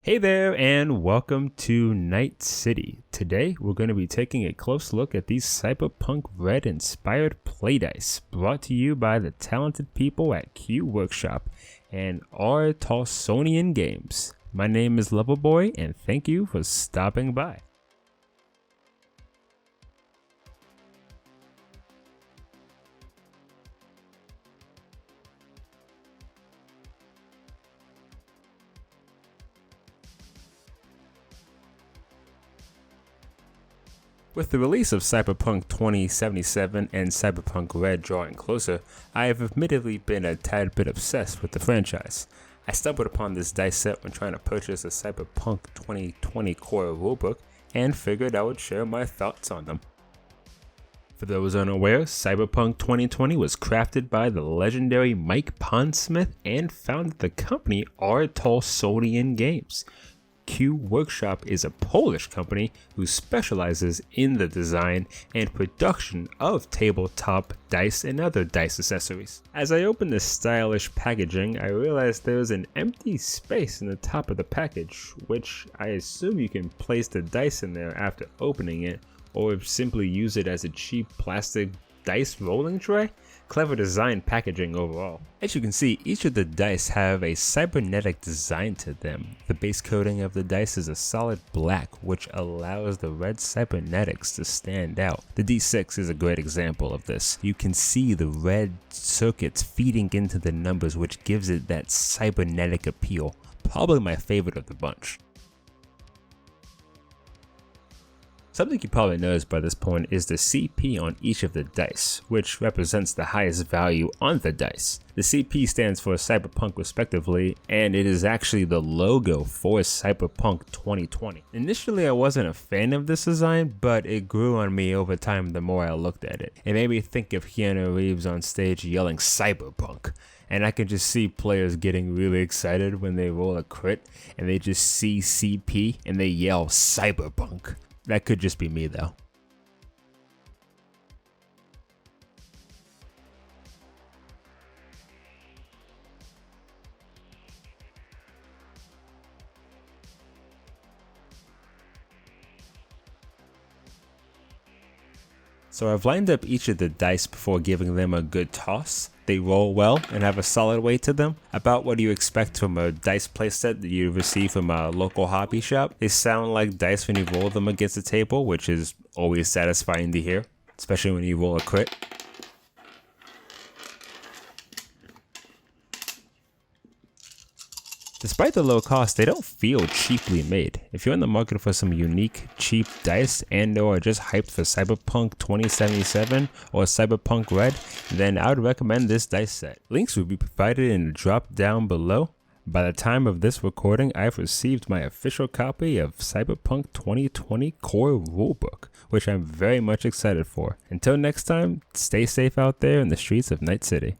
Hey there and welcome to Night City. Today we're going to be taking a close look at these Cyberpunk Red inspired playdice brought to you by the talented people at Q Workshop and our Tolsonian Games. My name is Levelboy and thank you for stopping by. With the release of Cyberpunk 2077 and Cyberpunk Red drawing closer, I have admittedly been a tad bit obsessed with the franchise. I stumbled upon this dice set when trying to purchase a Cyberpunk 2020 core rulebook and figured I would share my thoughts on them. For those unaware, Cyberpunk 2020 was crafted by the legendary Mike Pondsmith and founded the company Tolsonian Games. Q Workshop is a Polish company who specializes in the design and production of tabletop dice and other dice accessories. As I opened the stylish packaging, I realized there was an empty space in the top of the package, which I assume you can place the dice in there after opening it, or simply use it as a cheap plastic dice rolling tray. Clever design packaging overall. As you can see, each of the dice have a cybernetic design to them. The base coating of the dice is a solid black, which allows the red cybernetics to stand out. The D6 is a great example of this. You can see the red circuits feeding into the numbers, which gives it that cybernetic appeal. Probably my favorite of the bunch. Something you probably noticed by this point is the CP on each of the dice, which represents the highest value on the dice. The CP stands for Cyberpunk respectively, and it is actually the logo for Cyberpunk 2020. Initially I wasn't a fan of this design, but it grew on me over time the more I looked at it. It made me think of Keanu Reeves on stage yelling Cyberpunk. And I can just see players getting really excited when they roll a crit and they just see CP and they yell Cyberpunk. That could just be me though. So I've lined up each of the dice before giving them a good toss. They roll well and have a solid weight to them, about what you expect from a dice playset that you receive from a local hobby shop. They sound like dice when you roll them against the table, which is always satisfying to hear, especially when you roll a crit. Despite the low cost, they don't feel cheaply made. If you're in the market for some unique, cheap dice and or just hyped for Cyberpunk 2077 or Cyberpunk Red, then I would recommend this dice set. Links will be provided in the drop down below. By the time of this recording, I've received my official copy of Cyberpunk 2020 Core Rulebook, which I'm very much excited for. Until next time, stay safe out there in the streets of Night City.